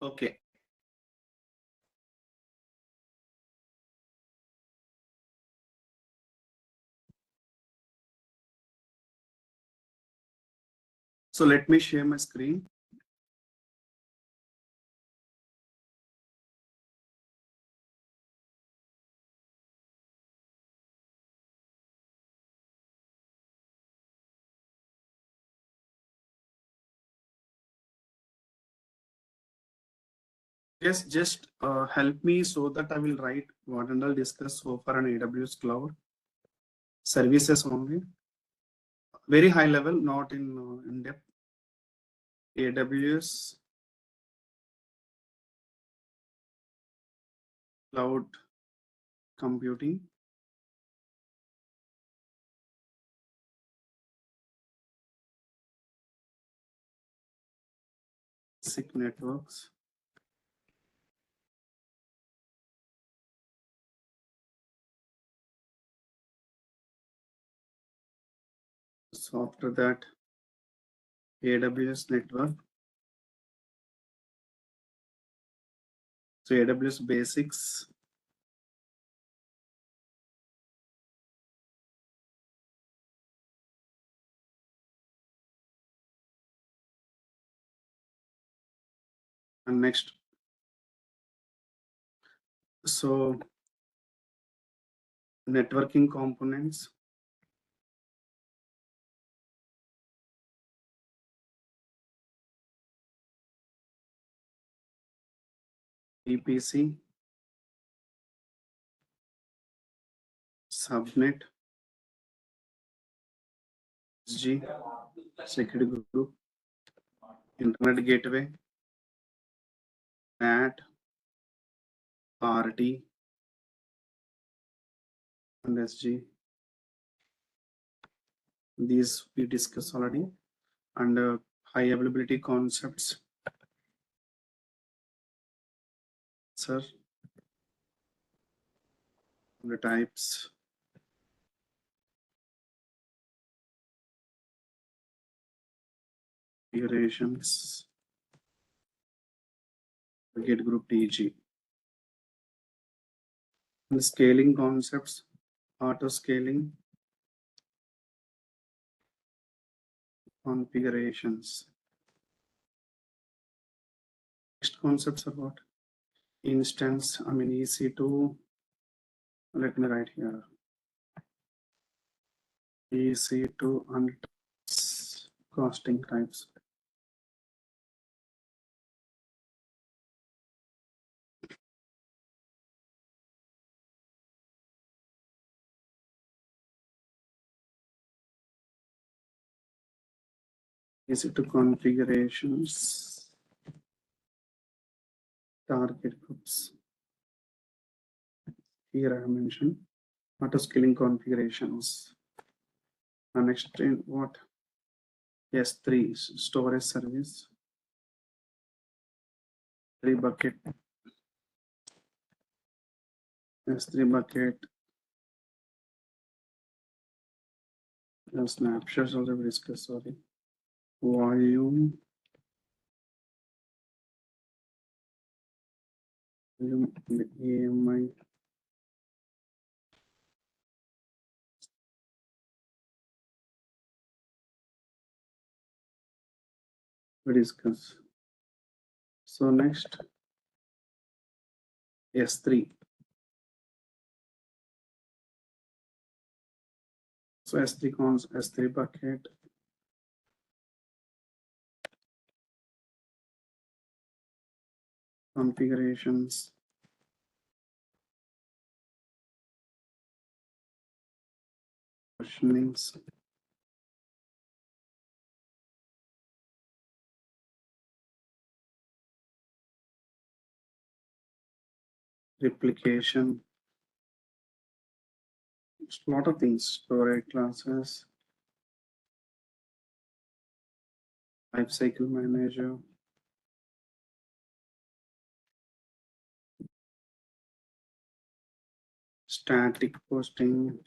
Okay. So let me share my screen. Yes, just help me so that I will write what and all discuss so far on AWS cloud services only. Very high level, not in depth. AWS cloud computing. SIG networks. So after that, AWS network. So AWS basics. And next, so networking components. VPC, subnet, SG, security group, internet gateway, NAT, RT, and SG. These we discussed already. And high availability concepts. Sir, the types. Configurations. Gate group TG. And scaling concepts. Auto scaling. Configurations. Next concepts are what? Instance, I mean EC2. Let me write here. EC2 and costing types. EC2 configurations. Target groups. Here I have mentioned auto scaling configurations. And next in what? S3 storage service. 3 bucket. S3 bucket. The snapshots also we discussed. Sorry. Volume. AMI. We discuss. So next S3. So S3 cons S3 bucket. Configurations. Versionings. Replication. It's a lot of things. Storage classes. Lifecycle manager. Static posting.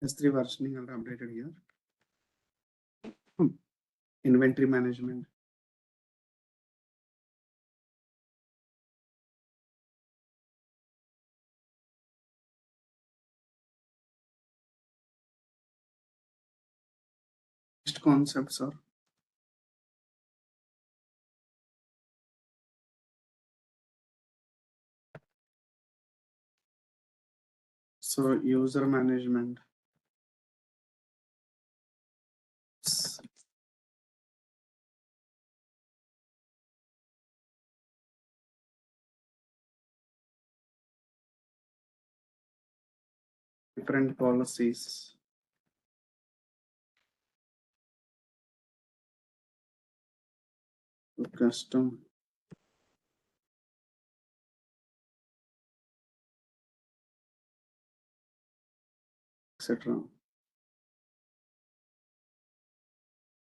S3 versioning are updated here. Inventory management. Next concepts are so user management. Different policies. Custom. Etc.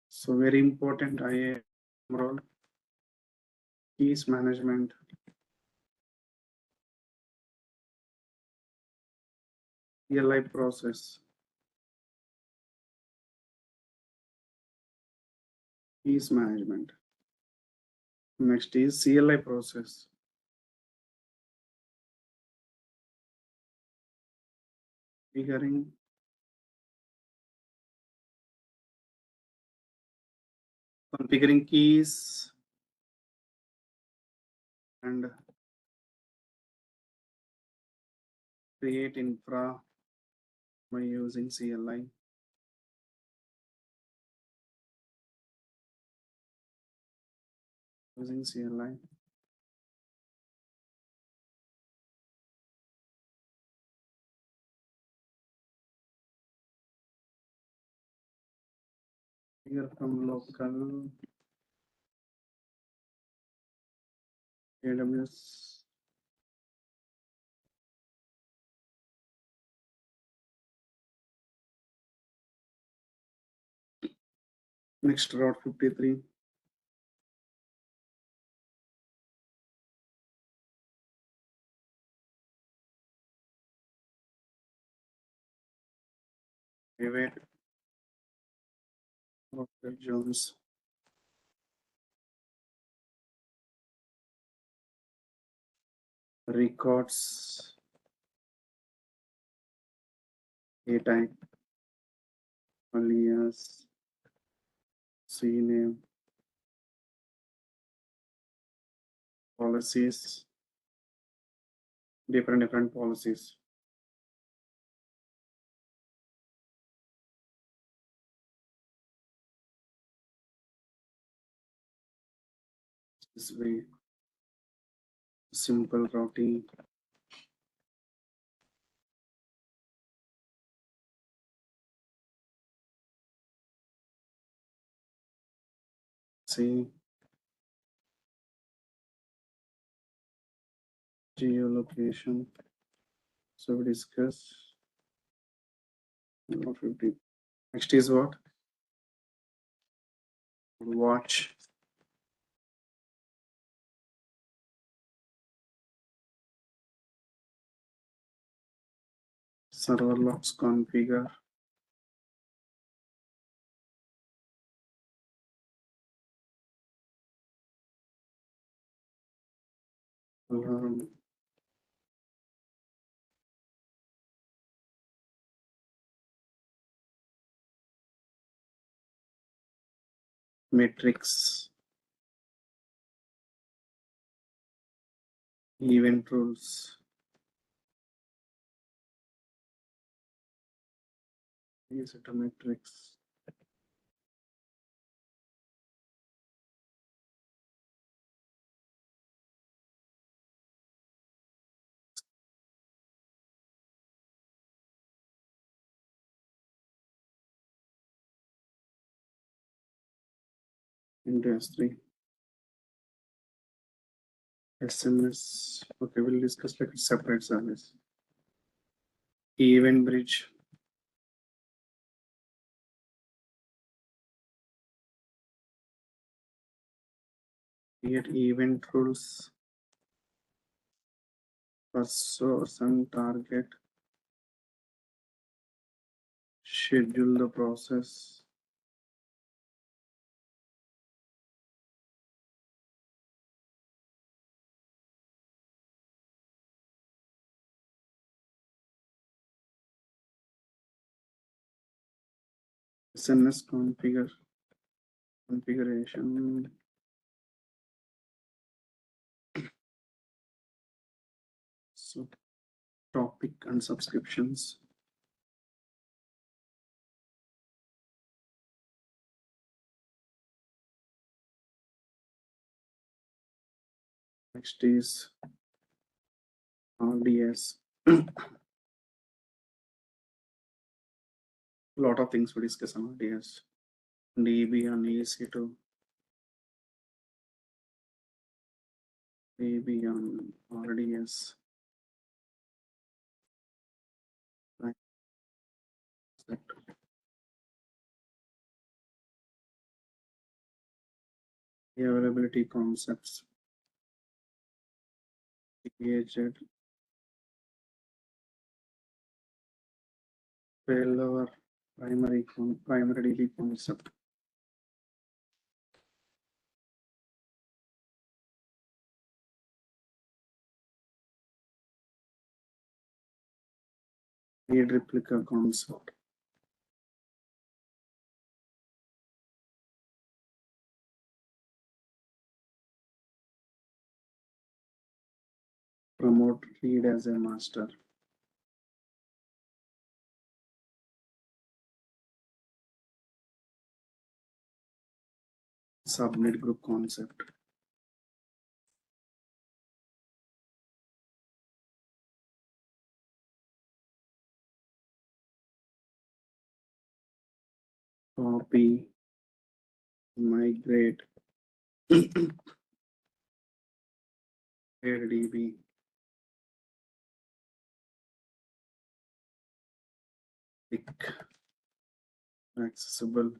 So very important IA role. Keys management. CLI process. Keys management. Next is CLI process. Configuring keys and create infra by using CLI. Using CLI. Here from local AWS. Next route 53. Private Dr. Jones. Records. A type. Alias. CNAME. Policies. Different policies. This way. Simple routing. See. Geolocation. So we discuss. Route 50. Next is what? Watch. Server logs configure. Alarm. Metrics. Event rules. Use it to metrics. Into S3. SMS. Okay, we'll discuss like a separate service. Event bridge. Create event rules for source and target. schedule the process. SNS configuration. So topic and subscriptions. Next is RDS. Lot of things we discuss on RDS. DB on EC2. DB on RDS. Right. The availability concepts. Aged. Failover primary DB concept. Read replica concept. Promote read as a master. Subnet group concept. Copy, migrate, DB, pick, accessible,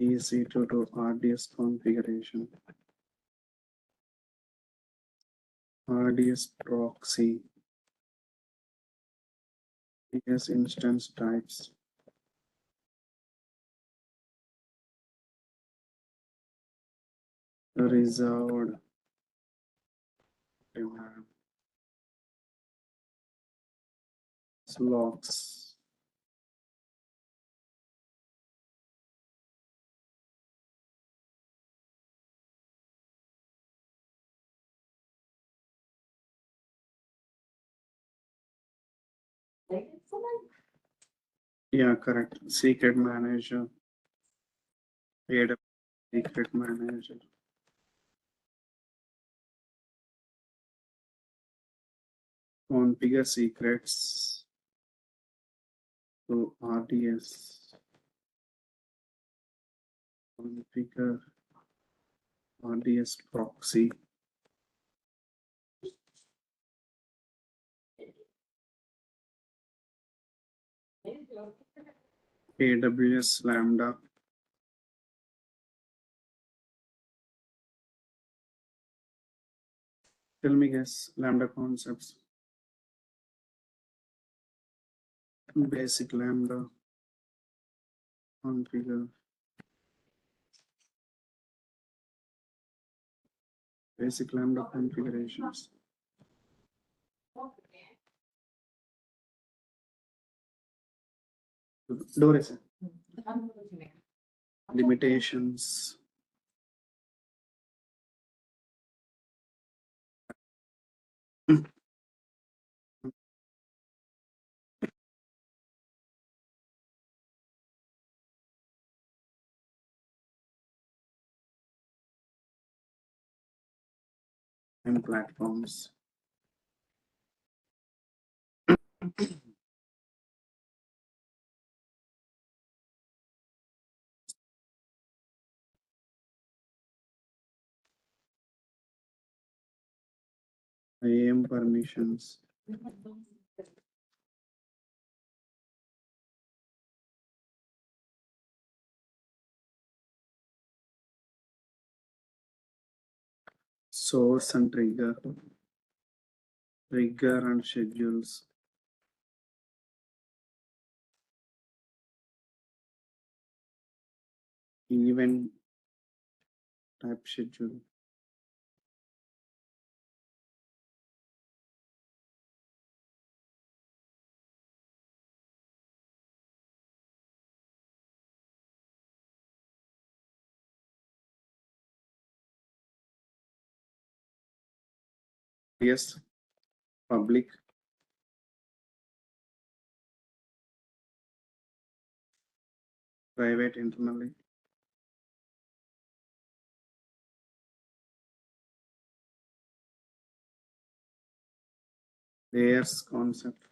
EC2 to RDS configuration, RDS proxy, RDS instance types, reserved, logs, yeah, correct. Secret manager, AWS secret manager. Configure secrets to RDS. Configure RDS proxy. AWS Lambda. Tell me guys, Lambda concepts. Basic Lambda. Configure. Basic Lambda configurations. Doris. Limitations. And platforms. IAM permissions. Source and trigger and schedules. Event type schedule. Yes, public. Private internally. Layers concept.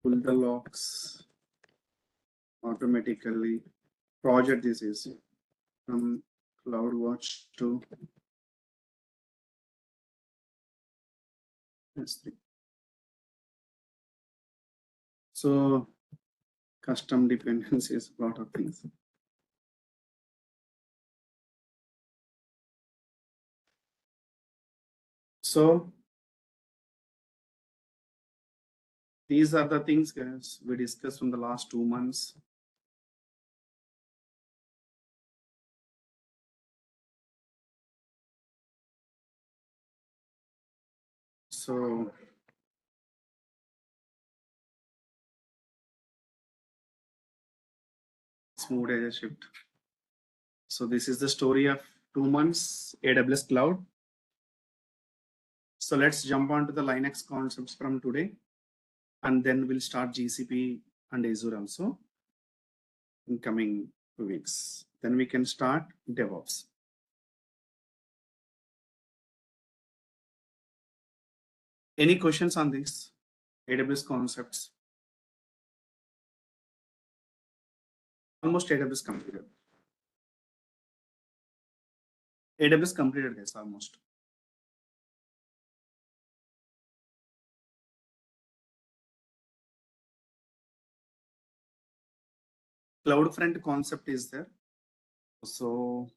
Pull the locks automatically. Project this is from CloudWatch to S3. So custom dependencies, a lot of things. So these are the things, guys, we discussed from the last 2 months. So smooth as a shift. So this is the story of 2 months AWS Cloud. So let's jump on to the Linux concepts from today, and then we'll start GCP and Azure also in coming weeks. Then we can start DevOps. Any questions on this AWS concepts? Almost AWS completed. AWS completed, guys, almost. CloudFront concept is there. So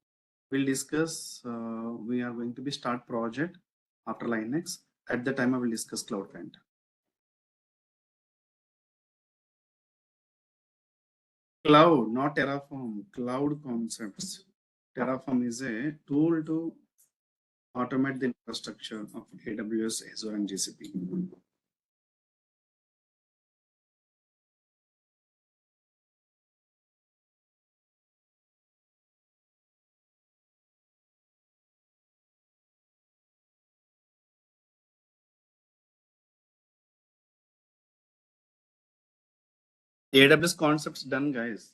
we'll discuss, we are going to be start project after Linux. At the time I will discuss CloudFront. Cloud, not Terraform, cloud concepts. Terraform is a tool to automate the infrastructure of AWS, Azure, and GCP. AWS concepts done, guys.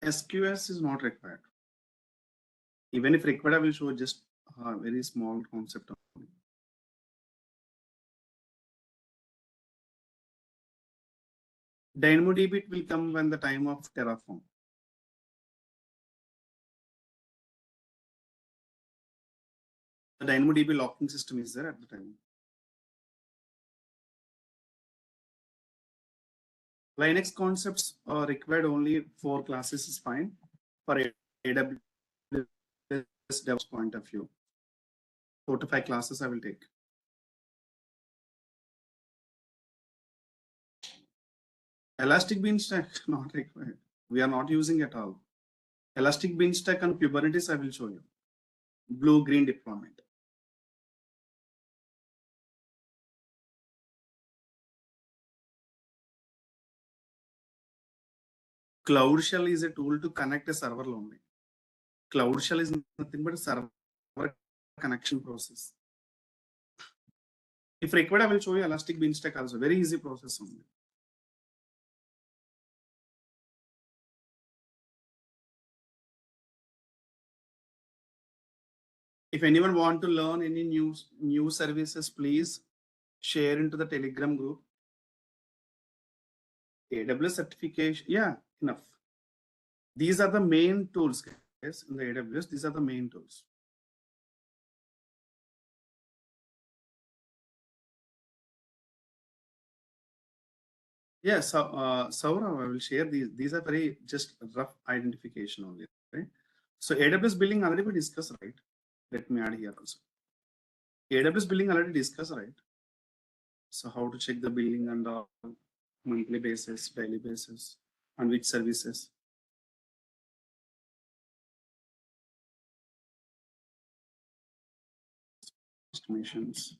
SQS is not required. Even if required, I will show just a very small concept. DynamoDB will come when the time of Terraform. The DynamoDB locking system is there at the time. Linux concepts are required only 4 classes is fine for AWS DevOps point of view. 4 to 5 classes I will take. Elastic Beanstalk not required. We are not using at all. Elastic Beanstalk and Kubernetes I will show you. Blue-green deployment. Cloud Shell is a tool to connect a server only. Cloud Shell is nothing but a server connection process. If required, I will show you Elastic Beanstalk also. Very easy process only. If anyone want to learn any new services, please share into the Telegram group. AWS certification, yeah, enough. These are the main tools, guys, in the AWS. These are the main tools. Yes, so, Saurav, I will share these. These are very just rough identification only, right? So AWS billing already we discussed, right? Let me add here also. AWS billing already discussed, right? So how to check the billing and monthly basis, daily basis, and which services. Estimations.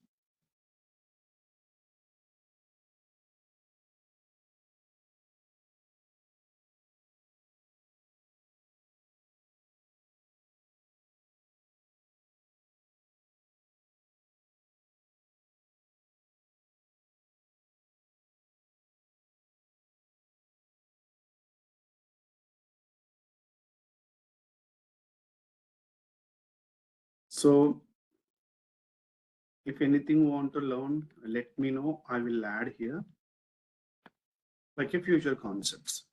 So if anything want to learn, let me know. I will add here like a future concepts.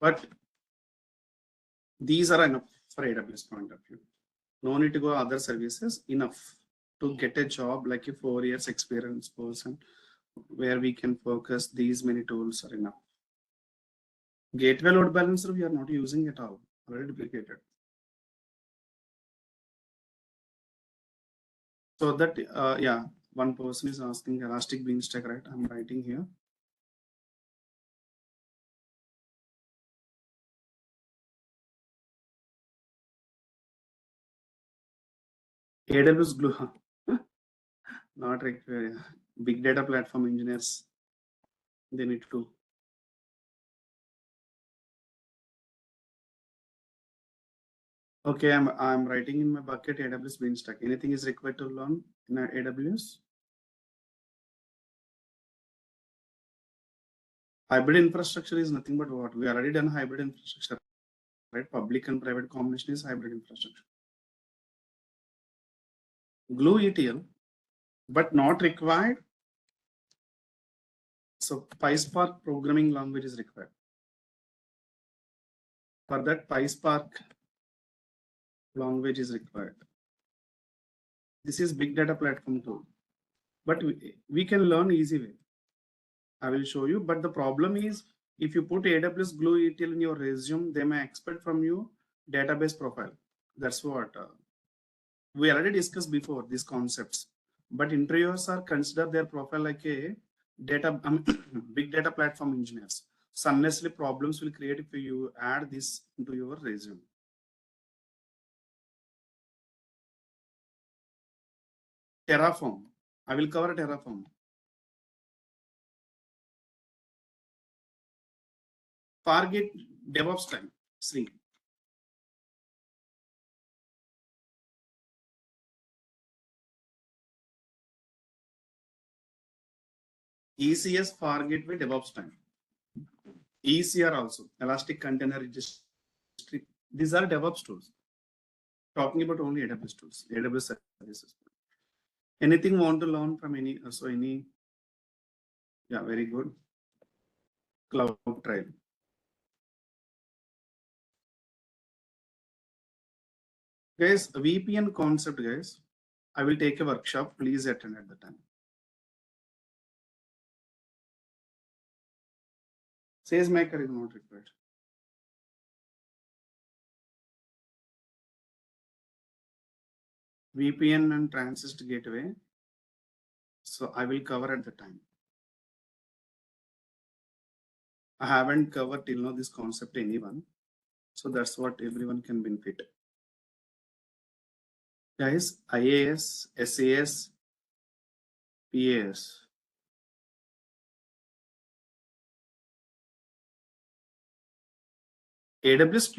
But these are enough for AWS point of view. No need to go other services. Enough to get a job like a 4 years experience person where we can focus. These many tools are enough. Gateway load balancer we are not using at all. Already duplicated. So that yeah, one person is asking Elastic Beanstalk, right? I'm writing here. AWS Glue, not required. Big data platform engineers, they need to. Okay, I'm writing in my bucket AWS Beanstalk. Anything is required to learn in AWS? Hybrid infrastructure is nothing but what we already done hybrid infrastructure, right? Public and private combination is hybrid infrastructure. Glue ETL, but not required. So PySpark programming language is required. For that, PySpark language is required. This is big data platform tool, but we can learn easy way. I will show you. But the problem is, if you put AWS Glue ETL in your resume, they may expect from you database profile. That's what we already discussed before these concepts. But interviewers are consider their profile like a data big data platform engineers. So unnecessary problems will create if you add this into your resume. Terraform. I will cover Terraform. Fargate DevOps time. See. ECS Fargate DevOps time. ECR also, Elastic Container Registry. These are DevOps tools. Talking about only AWS tools, AWS services. Anything want to learn from any, so any, yeah, very good. Cloud trial. Guys, VPN concept, guys. I will take a workshop. Please attend at the time. SageMaker is not required. VPN and transist gateway. So I will cover at the time. I haven't covered till now this concept anyone. So that's what everyone can benefit. Guys, IAS, SAS, PAS. AWS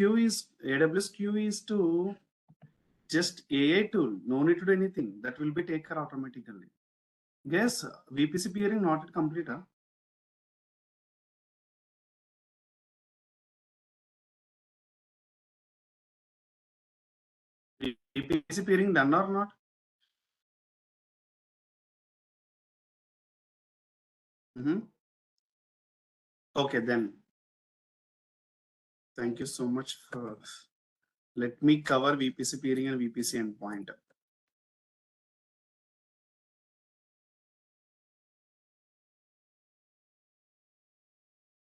Q is to just AI tool. No need to do anything. That will be taken care automatically. Guess VPC peering not yet complete. Huh? VPC peering done or not? Okay, then. Thank you so much for. Let me cover VPC peering and VPC endpoint.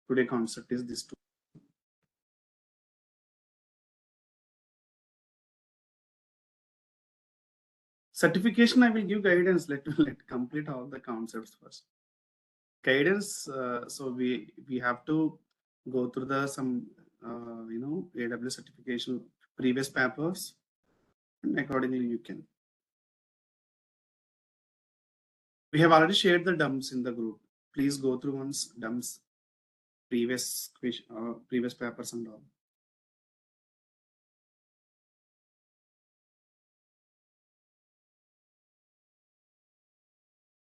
Today concept is this two. Certification, I will give guidance. Let complete all the concepts first. Guidance. So we have to go through the some AWS certification previous papers, and accordingly you can. We have already shared the dumps in the group. Please go through once dumps, previous papers and all.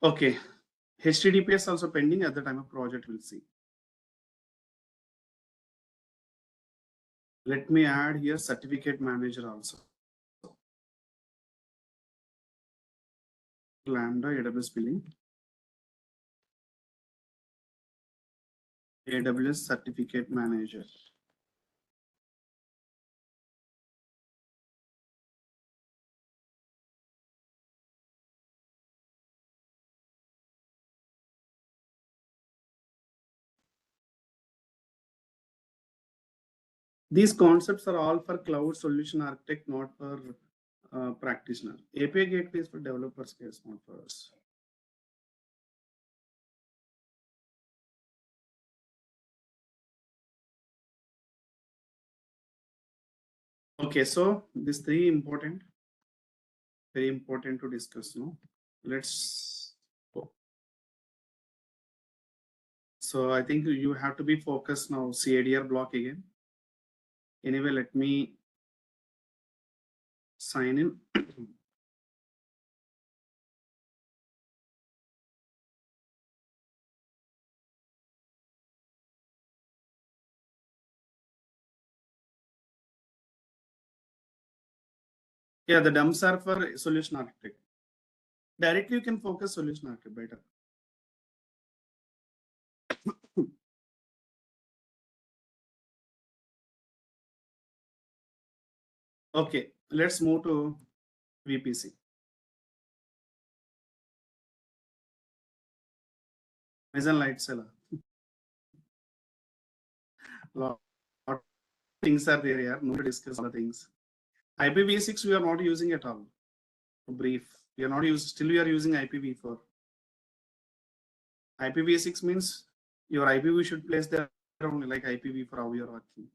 Okay, HTTPS also pending at the time of project. We'll see. Let me add here certificate manager also. Lambda AWS billing. AWS certificate manager. These concepts are all for cloud solution architect, not for practitioner. API gateway is for developers, case, not for us. Okay, so these three important, very important to discuss. No, let's go. So I think you have to be focused now. CADR block again. Anyway, let me sign in. Yeah, the dumps are for solution architect. Directly you can focus solution architect better. Okay, let's move to VPC. Meson light seller. Lot of things are there here. No to discuss other things. IPv6 we are not using at all. Brief. We are not using. Still we are using IPv4. IPv6 means your IPv should place there only, like IPv4 how you are working.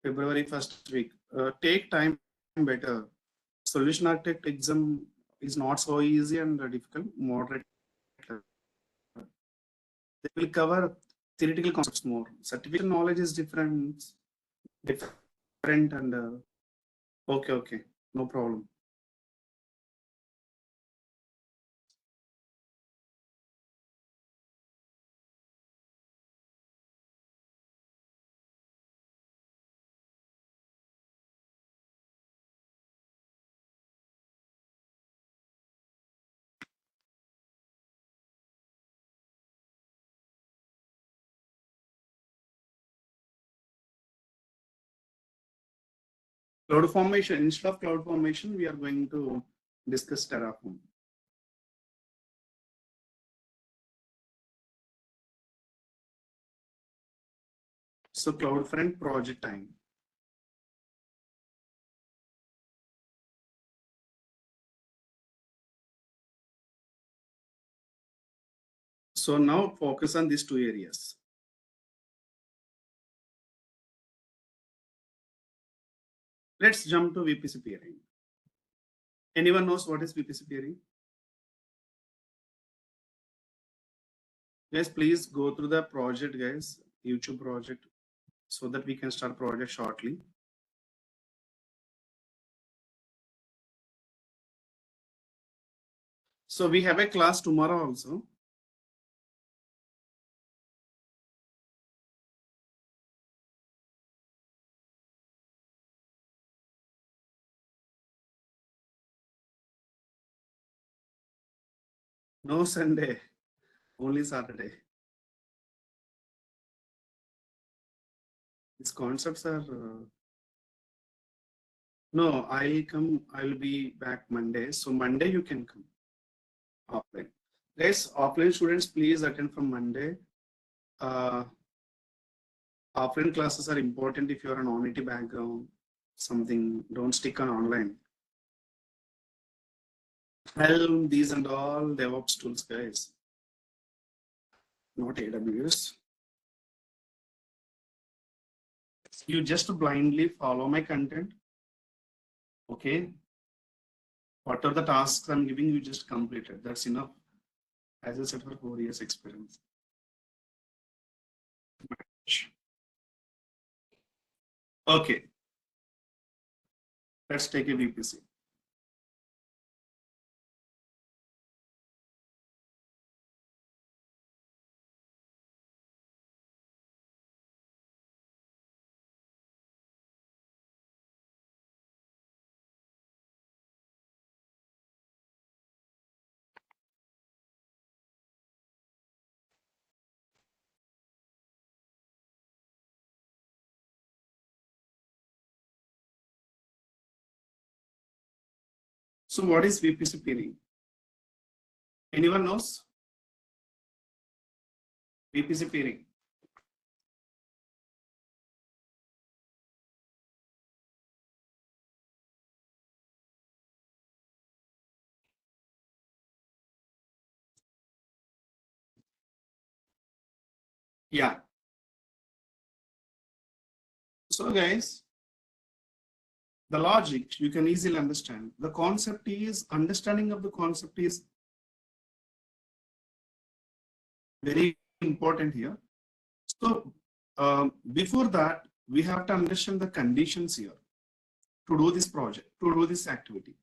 February first week. Take time better. Solution architect exam is not so easy and difficult. Moderate. They will cover theoretical concepts more. Certificate knowledge is different, and okay, no problem. Cloud formation, instead of cloud formation, we are going to discuss Terraform. So CloudFront project time. So now focus on these two areas. Let's jump to VPC peering. Anyone knows what is VPC peering? Guys, please go through the project, guys, YouTube project, so that we can start project shortly. So we have a class tomorrow also. No Sunday, only Saturday. These concepts are no, I'll come. I'll be back Monday. So Monday you can come. offline. Guys, offline students, please attend from Monday. Offline classes are important if you're an non-IT background, something, don't stick on online. Helm, these and all DevOps tools, guys, not AWS. You just blindly follow my content. Okay. What are the tasks I'm giving you, just complete it. That's enough. As I said, for 4 years experience. Okay. Let's take a VPC. So what is VPC peering? Anyone knows? VPC peering. Yeah. So guys, the logic you can easily understand. The concept is, understanding of the concept is very important here. So before that, we have to understand the conditions here to do this project, to do this activity.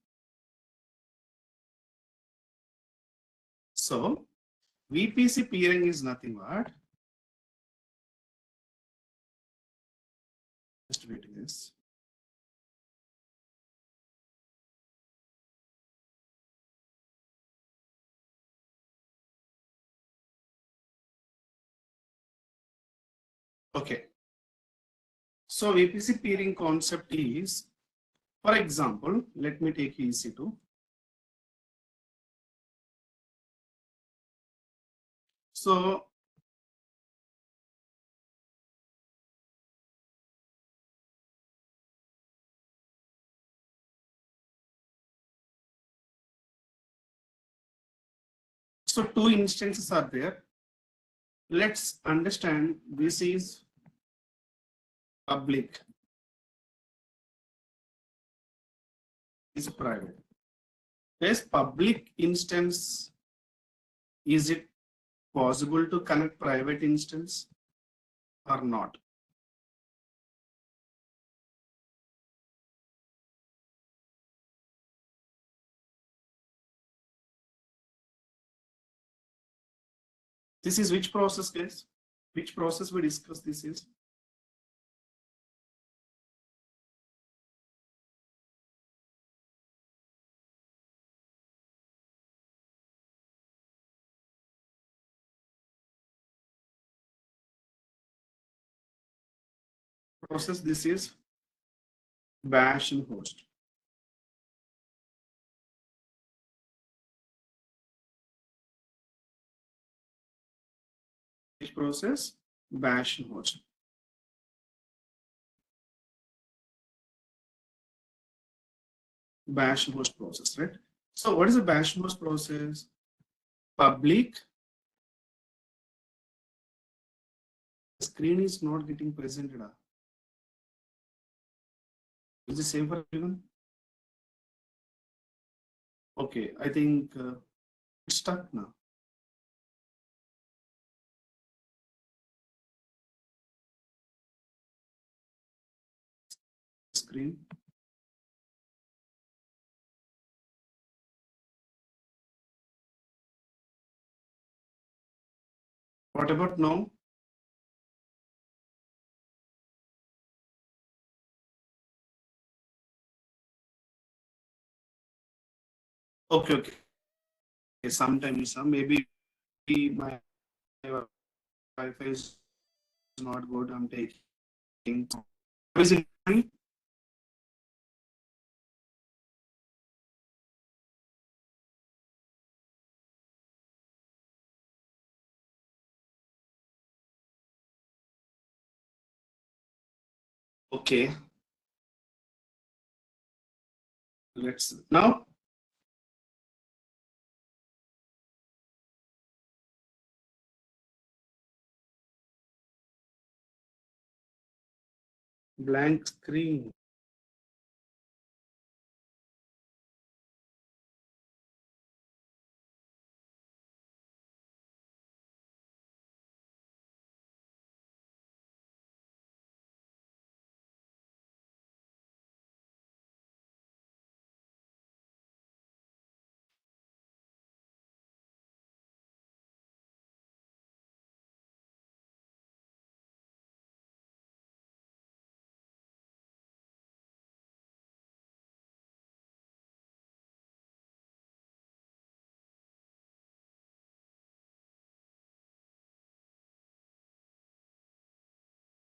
So VPC peering is nothing but, just wait this. Okay. So VPC peering concept is, for example, let me take EC2. So two instances are there. Let's understand this is public, is private. This public instance, is it possible to connect private instance or not? This is which process, guys? Which process we discuss this is? Process this is bash and host. Which process? Bash and host. Bash and host process, right? So what is a bash and host process? Public. The screen is not getting presented. Is the same for everyone? Okay, I think it's stuck now. Screen. What about now? Okay, okay. Sometimes maybe my Wi-Fi is not good. I'm taking. Is it Okay. Let's now. Blank screen.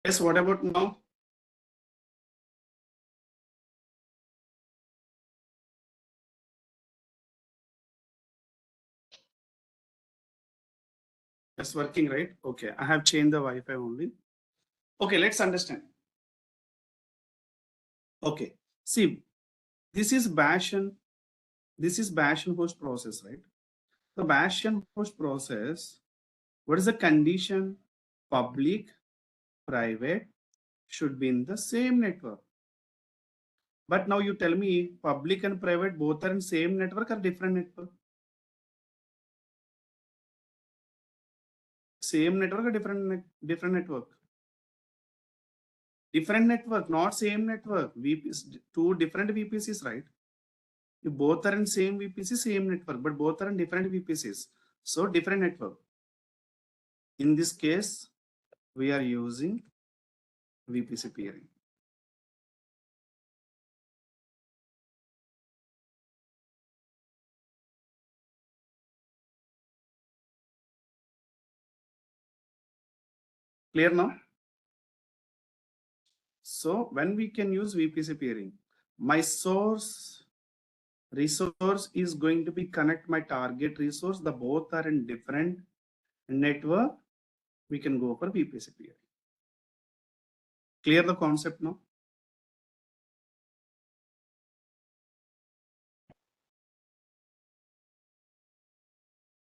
Yes, what about now? It's working, right? Okay, I have changed the Wi-Fi only. Okay, let's understand. Okay, see, this is bash and host process, right? The bash and host process, what is the condition? Public, private should be in the same network. But now you tell me public and private both are in same network or different network? Same network or different network? Different network, not same network. VPs, two different VPCs, right? You both are in same VPC, same network, but both are in different VPCs. So different network. In this case, we are using VPC peering. Clear now? So when we can use VPC peering, my source resource is going to be connect my target resource. The both are in different network. We can go for VPC peering. Clear the concept now?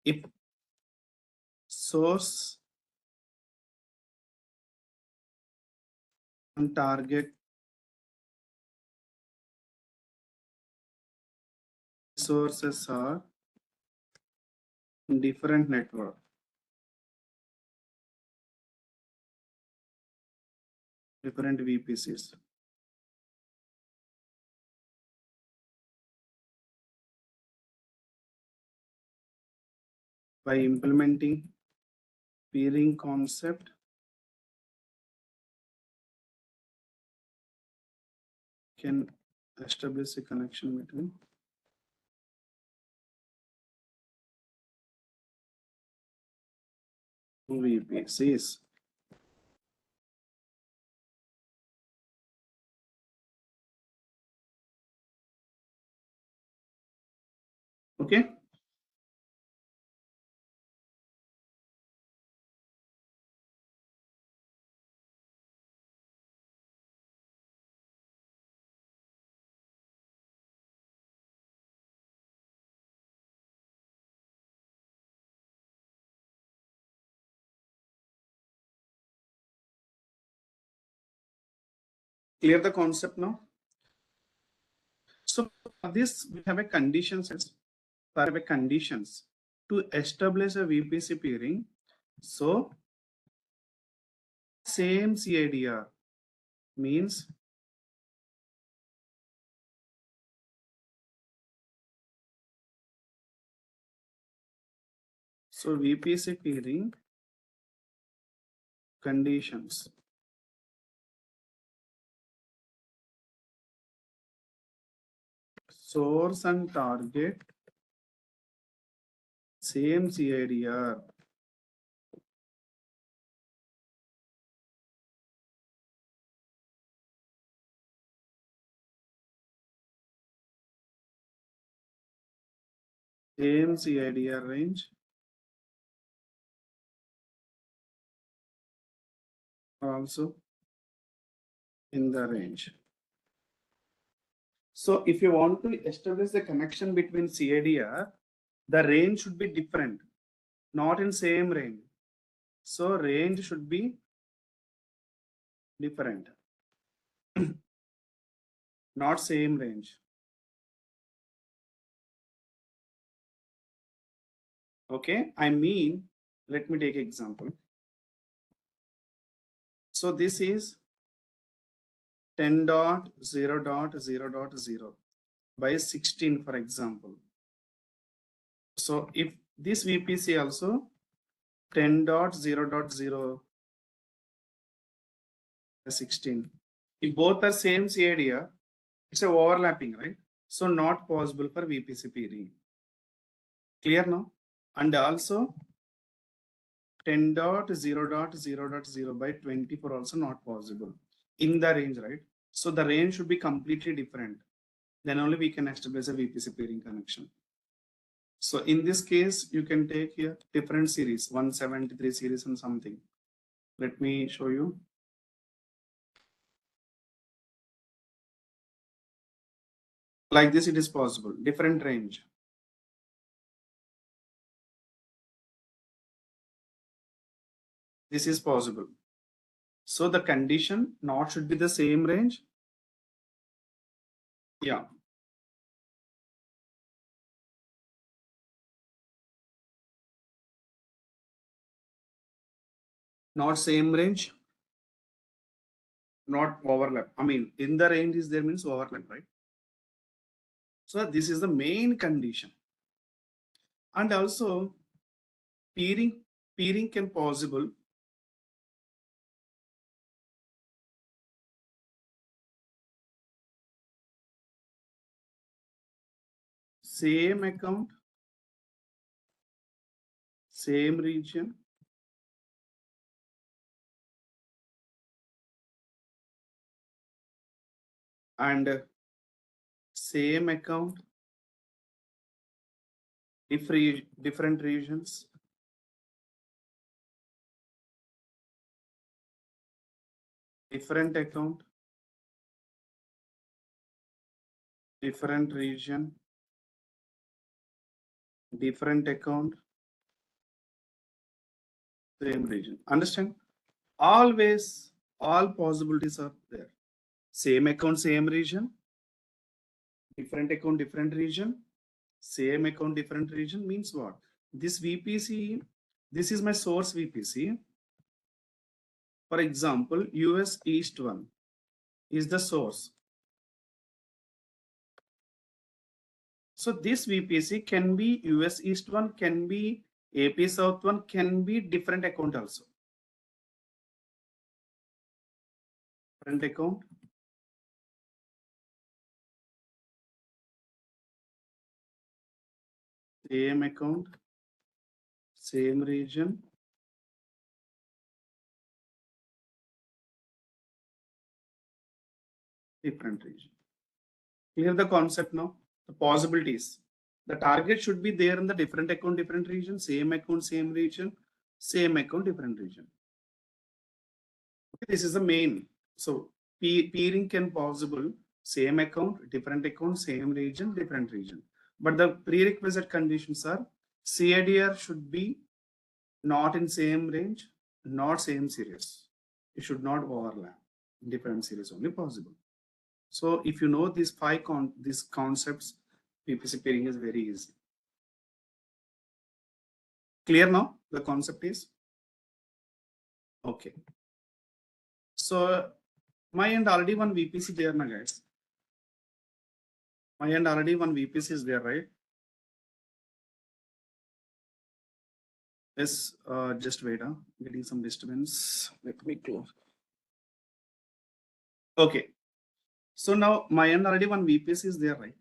If source and target sources are in different network, different VPCs. By implementing peering concept, can establish a connection between two VPCs. Okay. Clear the concept now? So for this, we have a conditions. For a conditions to establish a VPC peering. So same CIDR means so VPC peering conditions. Source and target same CIDR. Same CIDR range. Also in the range. So if you want to establish the connection between CADR, the range should be different, not in same range. So range should be different, not same range. Okay, I mean, let me take example. So this is 10.0.0.0 by 16, for example. So if this VPC also 10.0.0 by 16, if both are same CADR, it's a overlapping, right? So not possible for VPC peering. Clear now? And also 10.0.0.0 by 24 also not possible in the range, right? So the range should be completely different. Then only we can establish a VPC peering connection. So in this case, you can take here different series, 173 series and something. Let me show you. Like this, it is possible, different range. This is possible. So the condition not should be the same range. Yeah. Not same range, not overlap. I mean, in the range is there means overlap, right? So this is the main condition. And also peering can possible same account, same region, and same account, different regions, different account, different region, different account, same region. Understand? Always all possibilities are there. Same account, same region, different account, different region, same account, different region means what? This VPC, this is my source VPC. For example, US East 1 is the source. So this VPC can be US East 1, can be AP South 1, can be different account also. Different account. Same account, same region, different region. Clear the concept now? The possibilities. The target should be there in the different account, different region, same account, same region, same account, different region. Okay, this is the main. So peering can possible same account, same region, different region. But the prerequisite conditions are CADR should be not in same range, not same series. It should not overlap. Different series only possible. So if you know these these concepts, VPC peering is very easy. Clear now? The concept is okay. So my end already one VPC there now, guys. My end already one VPC is there, right? Yes, just wait, getting some disturbance. Let me close. Okay. So now my end already one VPC is there, right?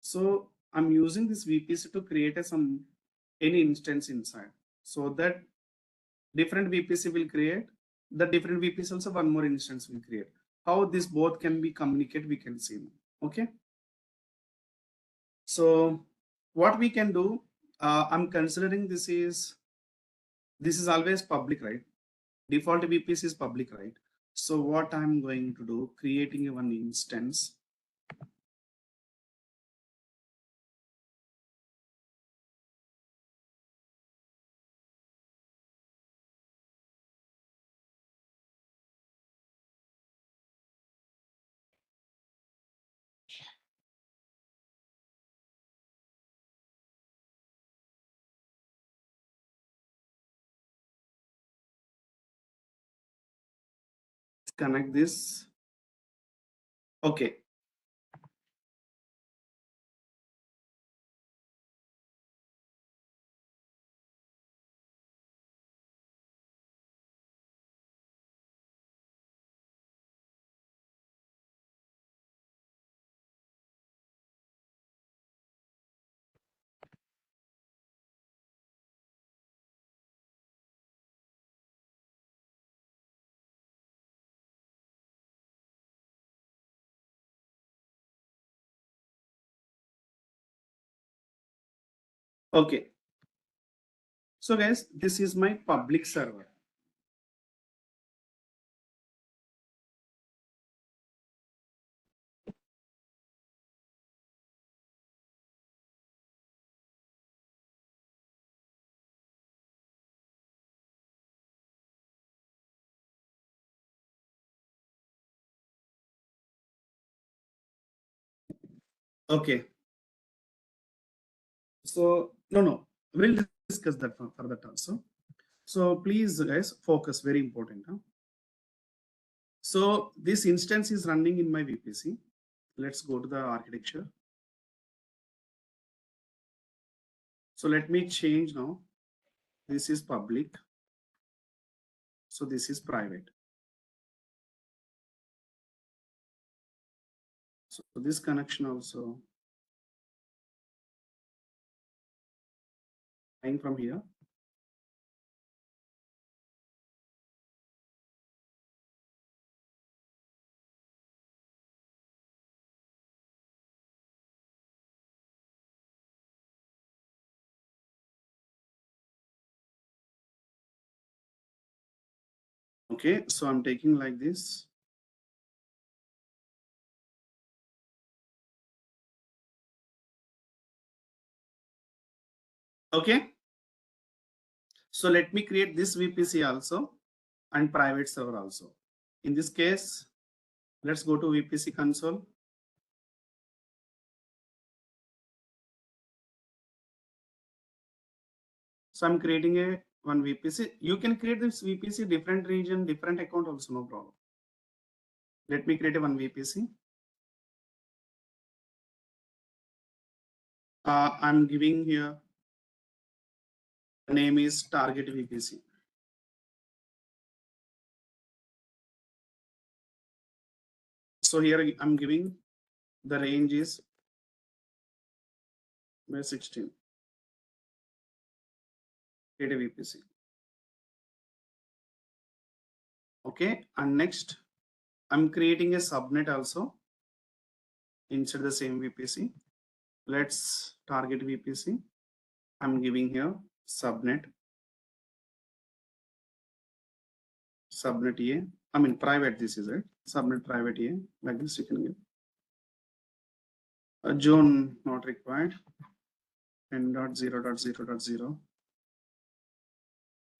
So I'm using this VPC to create any instance inside, so that different VPC will create, the different VPC also one more instance will create. How this both can be communicated, we can see now. Okay. So what we can do, I'm considering this is always public, right? Default VPC is public, right? So what I'm going to do, creating one instance. Connect this. Okay. Okay. So guys, this is my public server. Okay. So no, we'll discuss that for that also. So please guys, focus, very important. Huh? So this instance is running in my VPC. Let's go to the architecture. So let me change now. This is public. So this is private. So this connection also coming from here. Okay, so I'm taking like this. Okay. So let me create this VPC also and private server also. In this case, let's go to VPC console. So I'm creating a one VPC. You can create this VPC different region, different account also, no problem. Let me create a one VPC. I'm giving here, the name is target VPC. So here I'm giving the range is by 16. Create a VPC. Okay, and next I'm creating a subnet also inside the same VPC. Let's target VPC. I'm giving here subnet A. I mean private. This is it. Subnet private A. Like this you can give. Zone not required. N.0.0.0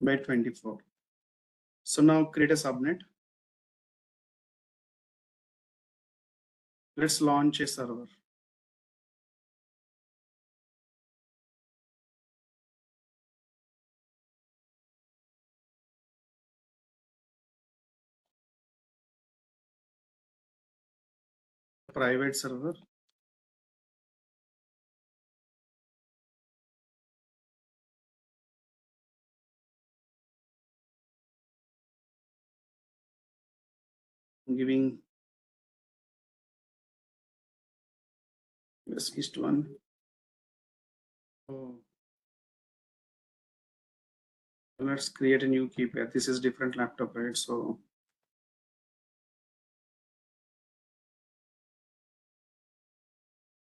by 24. So now create a subnet. Let's launch a server. Private server. I'm giving this is one. Oh. Let's create a new key pair. This is different laptop, right? So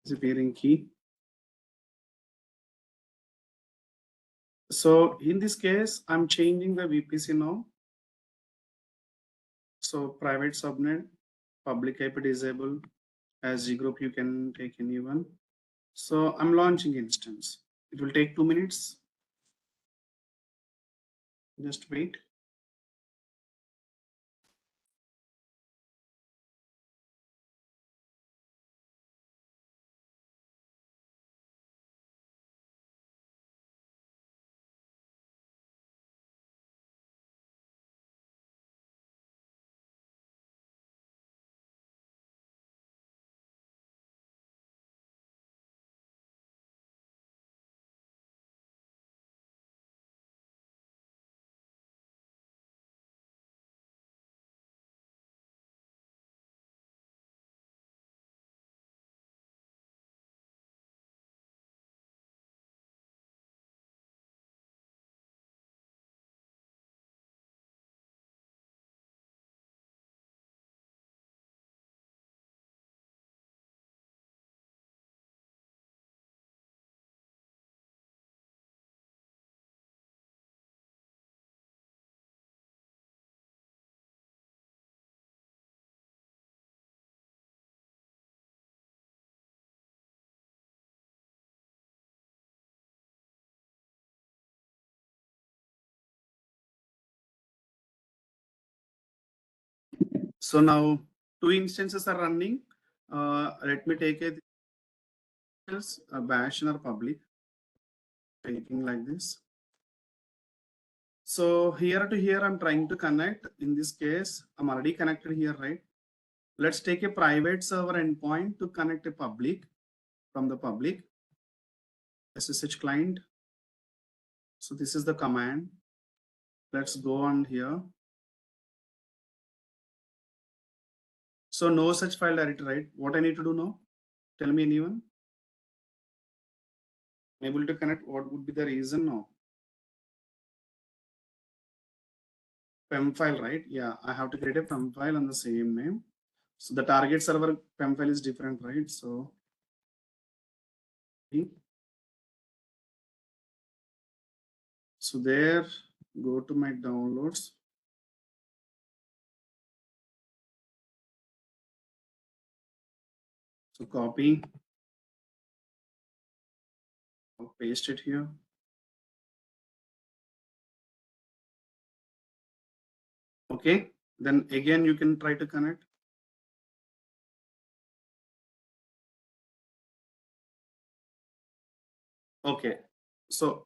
it's a pairing key. So in this case, I'm changing the VPC now. So private subnet, public IP disable. As G group, you can take anyone. So I'm launching instance. It will take 2 minutes. Just wait. So now 2 instances are running. Let me take a bash in our public, taking like this. So here to here, I'm trying to connect. In this case, I'm already connected here, right? Let's take a private server endpoint to connect a public from the public SSH client. So this is the command. Let's go on here. So no such file directory, right? What I need to do now? Tell me anyone. Able to connect. What would be the reason now? PEM file, right? Yeah, I have to create a PEM file on the same name. So the target server PEM file is different, right? So there, go to my downloads. So copy, I'll paste it here. Okay, then again you can try to connect. Okay, so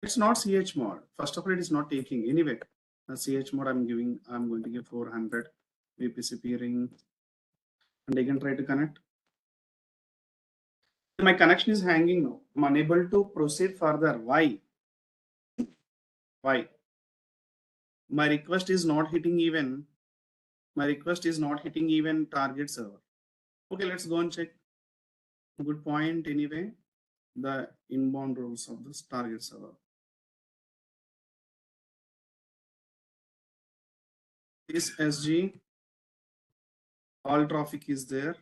it's not chmod. First of all, it is not taking anyway. The chmod I'm going to give 400 VPC peering, and again try to connect. My connection is hanging now. I'm unable to proceed further. Why? Why? My request is not hitting even. My request is not hitting even target server. Okay, let's go and check. Good point anyway. The inbound rules of this target server. This SG, all traffic is there.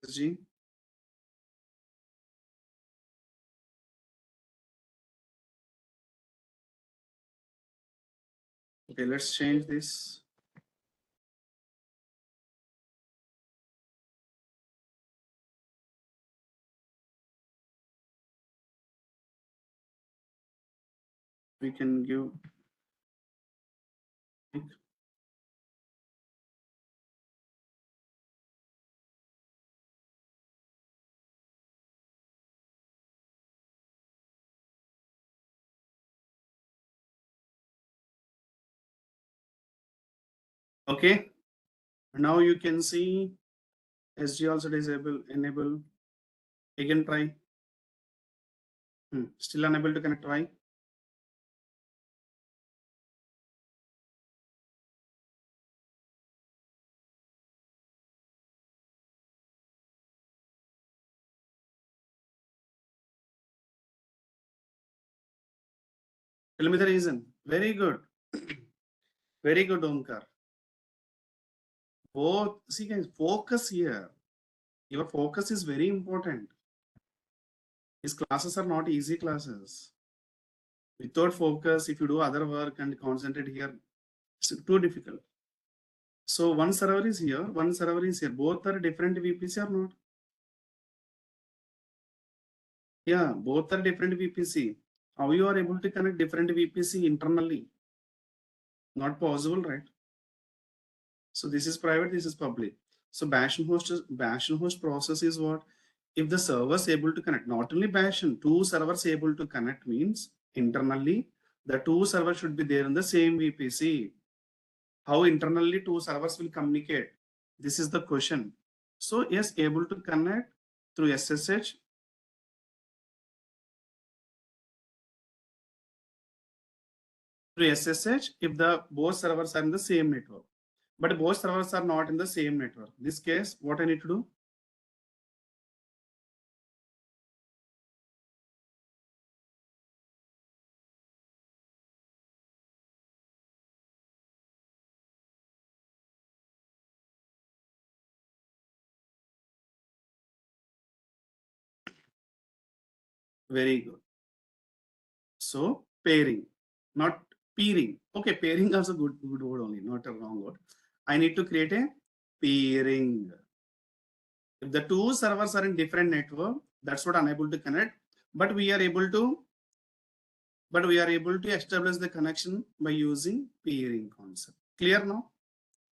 SG. Okay, let's change this. We can give. Okay, now you can see SG also disable, enable. Again, try. Still unable to connect. Why? Tell me the reason. Very good. Very good, Omkar. Both, see guys, focus here. Your focus is very important. These classes are not easy classes. Without focus, if you do other work and concentrate here, it's too difficult. So one server is here, one server is here. Both are different VPC or not? Yeah, both are different VPC. How you are able to connect different VPC internally? Not possible, right? So this is private, this is public. So bash and host process is what? If the server is able to connect, not only bash and two servers able to connect means internally, the two servers should be there in the same VPC. How internally two servers will communicate? This is the question. So yes, able to connect through SSH. Through SSH if the both servers are in the same network. But both servers are not in the same network. This case, what I need to do? Very good. So pairing, not peering. Okay, pairing is a good word only, not a wrong word. I need to create a peering. If the two servers are in different network, that's what unable to connect. But we are able to establish the connection by using peering concept. Clear now?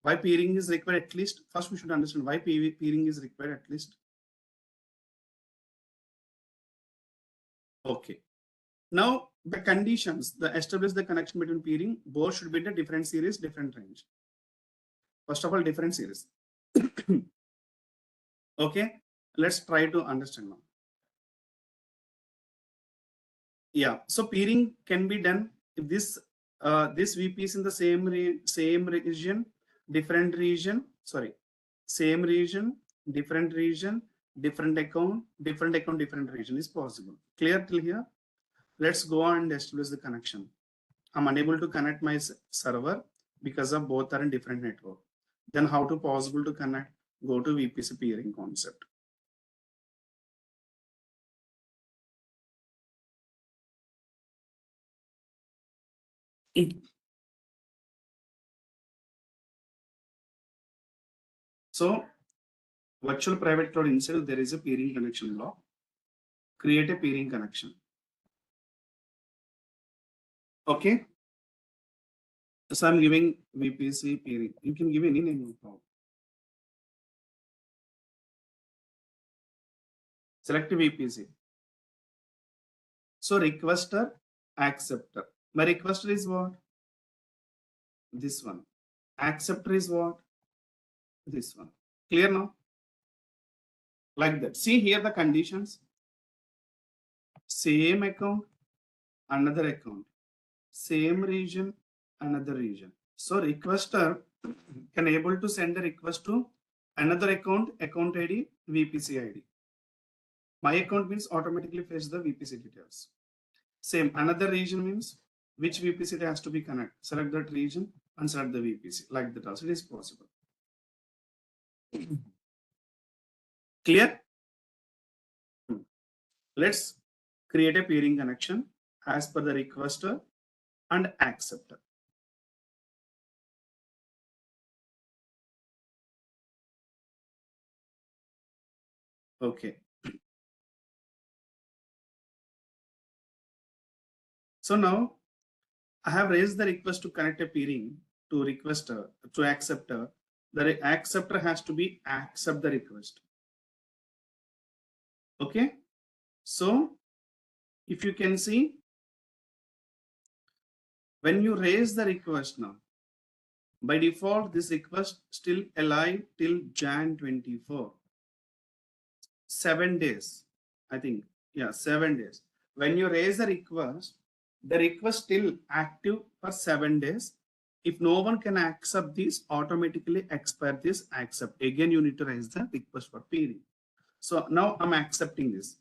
Why peering is required at least? First, we should understand why peering is required at least. Okay. Now the conditions, the establish the connection between peering, both should be in a different series, different range. First of all, different series. Okay, let's try to understand now. Yeah, so peering can be done if this VP is in the same region, different region. Sorry, same region, different region, different account, different region is possible. Clear till here? Let's go and establish the connection. I'm unable to connect my server because of both are in different network. Then how to possible to connect? Go to VPC peering concept. So virtual private cloud inside there is a peering connection block. Create a peering connection. Okay. So I'm giving VPC peering. You can give any name. Select VPC. So requester, acceptor. My requester is what? This one. Acceptor is what? This one. Clear now? Like that. See here the conditions. Same account, another account. Same region, another region. So requester can able to send a request to another account, account ID, VPC ID. My account means automatically fetch the VPC details. Same, another region means which VPC has to be connected. Select that region and select the VPC. Like that also it is possible. Clear? Let's create a peering connection as per the requester and acceptor. Okay. So now I have raised the request to connect a peering to requester to acceptor. The acceptor has to be accept the request. Okay. So if you can see, when you raise the request now, by default, this request still alive till Jan 24. 7 days, I think. Yeah, 7 days. When you raise the request still active for 7 days. If no one can accept this, automatically expire this accept. Again, you need to raise the request for peering. So now I'm accepting this.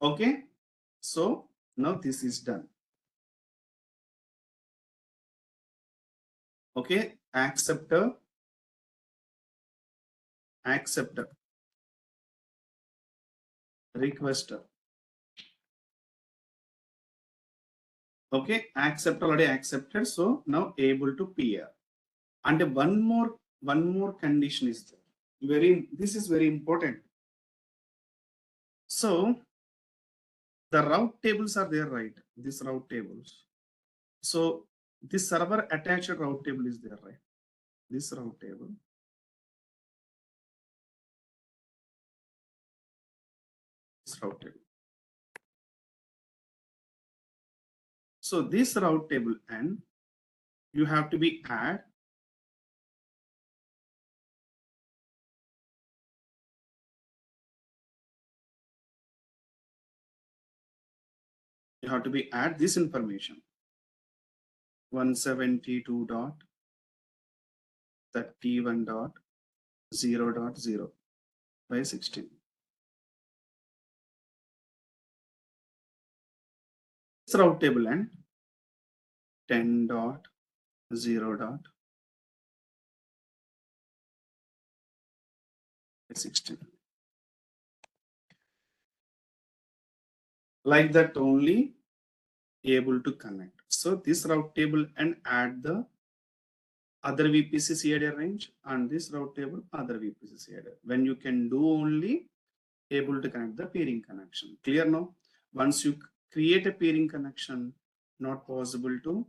Okay. So now this is done. Okay. Acceptor. Requester. Okay, accept already accepted. So now able to peer. And one more condition is there. This is very important. So the route tables are there, right? These route tables. So this server attached route table is there, right? This route table. This route table. So this route table and you have to be add. You have to be add this information. 172.31.0.0 by 16. This route table and 10.0.16. Like that only able to connect. So this route table and add the other VPC CID range and this route table other VPC CID. When you can do only able to connect the peering connection. Clear now? Once you create a peering connection, not possible to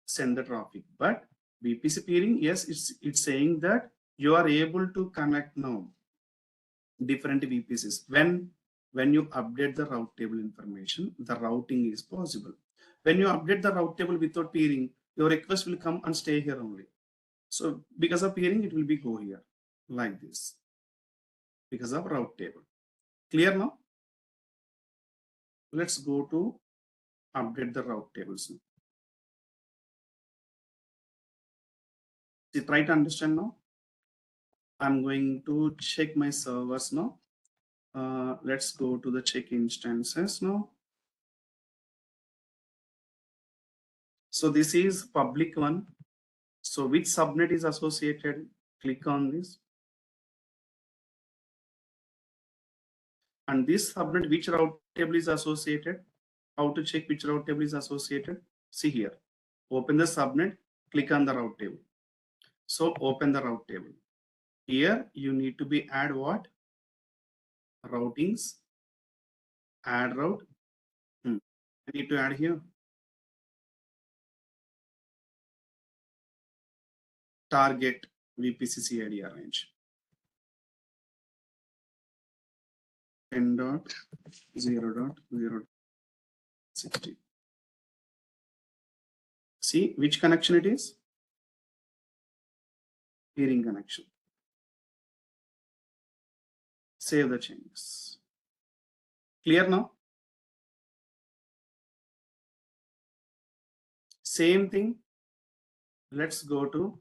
send the traffic. But VPC peering, yes, it's saying that you are able to connect now different VPCs. When you update the route table information, the routing is possible. When you update the route table without peering, your request will come and stay here only. So because of peering, it will be go here like this because of route table. Clear now? Let's go to update the route tables now. See, try to understand now. I'm going to check my servers now. Let's go to the check instances now. So this is public one. So which subnet is associated? Click on this. And this subnet, which route table is associated? How to check which route table is associated? See here. Open the subnet, click on the route table. So open the route table. Here you need to be add what? Routings. Add route. I need to add here. Target VPC CID range. 10.0.0.60. See which connection it is? Peering connection. Save the changes. Clear now? Same thing. Let's go to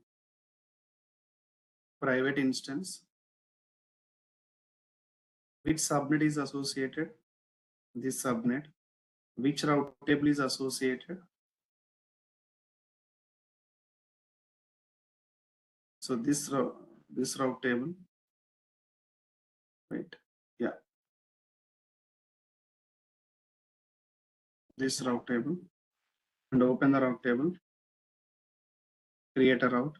private instance. Which subnet is associated? This subnet. Which route table is associated? So this route table. Right. Yeah. This route table. And open the route table. Create a route.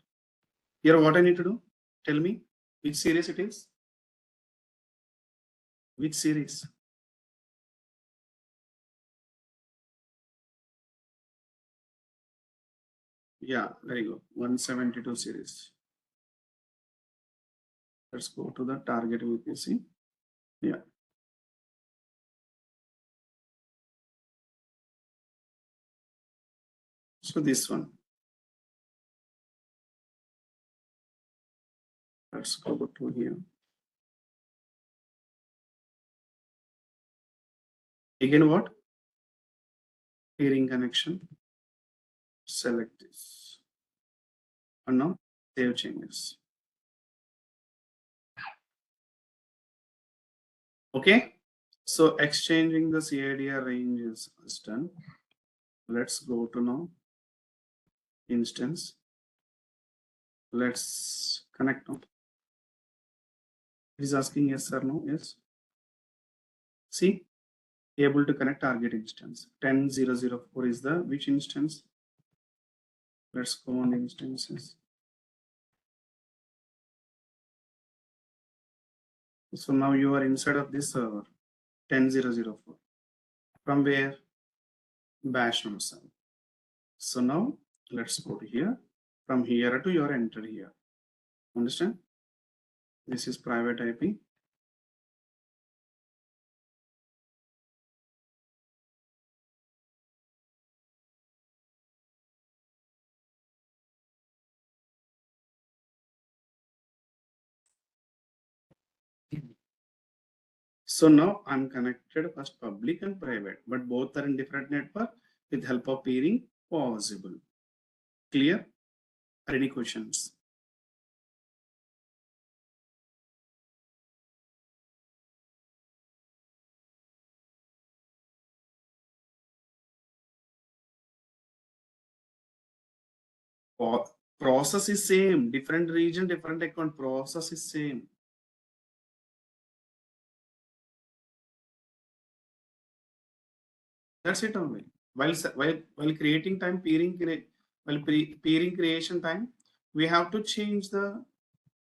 Here what I need to do? Tell me which series it is. Which series? Yeah, very good. 172 series. Let's go to the target VPC. Yeah. So this one. Let's go to here. Again, what? Peering connection. Select this. And now save changes. Okay. So exchanging the CIDR range is done. Let's go to now instance. Let's connect now. It is asking yes or no. Yes. See, able to connect target instance. 10.0.0.4 is the which instance? Let's go on instances. So now you are inside of this server 10.0.0.4. From where? Bash node server. So now let's go to here. From here to your enter here. Understand? This is private IP. So now I'm connected first public and private, but both are in different network with help of peering possible. Clear? Any questions? Process is same, different region, different account, process is same. That's it only. While creating time, peering creation time, we have to change the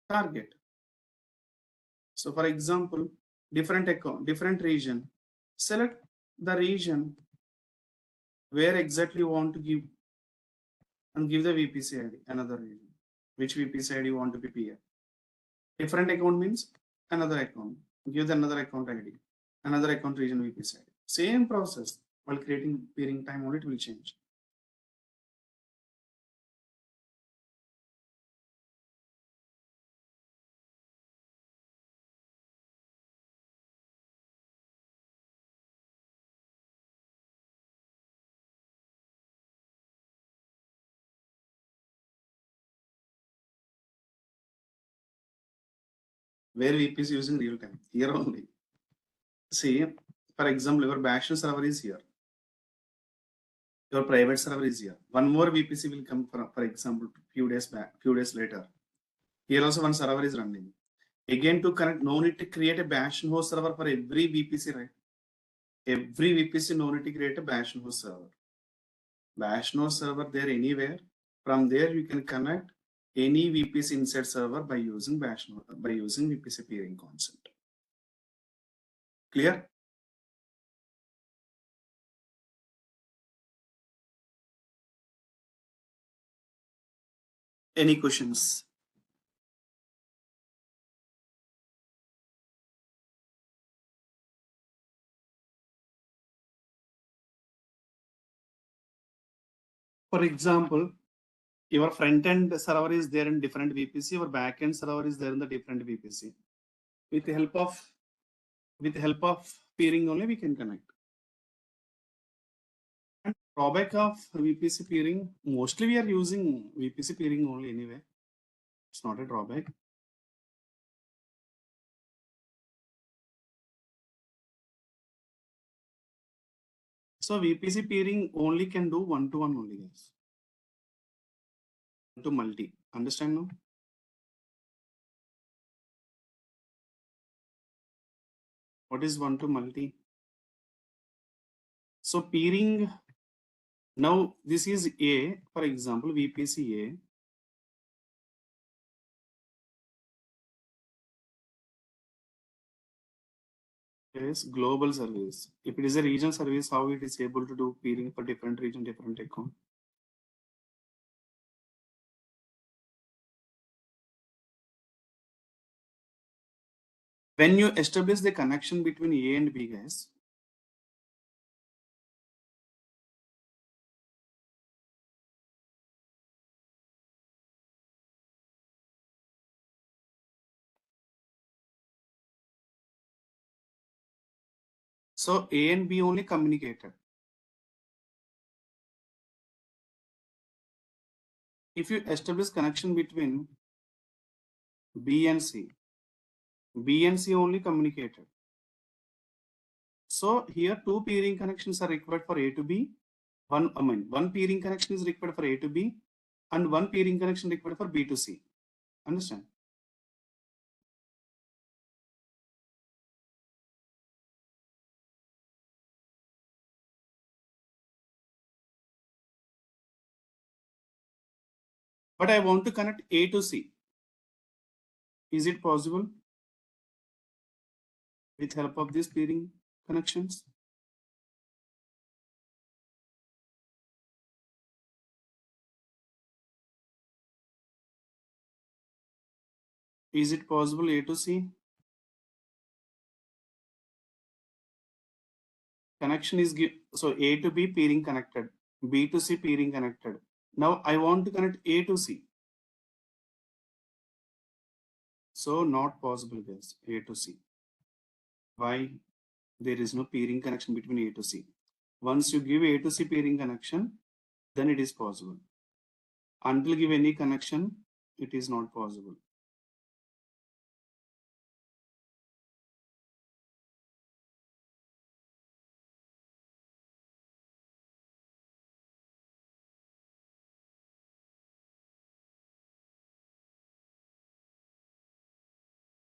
target. So for example, different account, different region, select the region where exactly you want to give and give the VPC ID, another region. Which VPC ID you want to be peer. Different account means another account. Give the another account ID, another account region VPC ID. Same process. While creating peering time only, it will change. Where VPC using real time. Here only. See, for example, your bash server is here. Your private server is here. One more VPC will come for example, few days later. Here also one server is running. Again to connect, no need to create a bash host server for every VPC, right? Every VPC no need to create a bash host server. Bash node server there anywhere. From there you can connect any VPC inside server by using bash node, by using VPC peering concept. Clear? Any questions? For example, your front end server is there in different VPC, your back end server is there in the different VPC. With the help of peering only we can connect. And drawback of VPC peering, mostly we are using VPC peering only anyway. It's not a drawback. So VPC peering only can do one-to-one only, guys. To multi. Understand now? What is one to multi? So peering, now this is A, for example, VPC A. Is global service. If it is a region service, how it is able to do peering for different region, different account? When you establish the connection between A and B, guys, so A and B only communicated. If you establish connection between B and C, B and C only communicated. So here two peering connections are required for A to B. One peering connection is required for A to B, and one peering connection required for B to C. Understand? but I want to connect A to C. Is it possible with help of these peering connections? Is it possible A to C? Connection is so A to B peering connected, B to C peering connected. Now I want to connect A to C. So not possible, guys. A to C. Why? There is no peering connection between A to C. Once you give A to C peering connection, then it is possible. Until give any connection, it is not possible.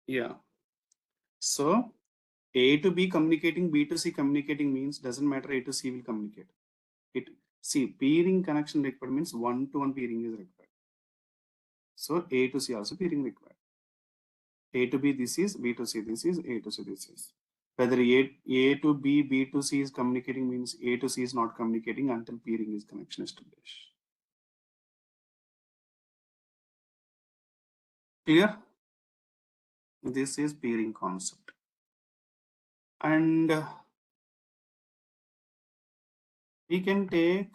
Yeah. So A to B communicating, B to C communicating means doesn't matter, A to C will communicate. It see peering connection required means one-to-one peering is required. So A to C also peering required. A to B this is, B to C this is, A to C this is. Whether A to B, B to C is communicating means A to C is not communicating until peering is connection established. Clear? This is peering concept. And we can take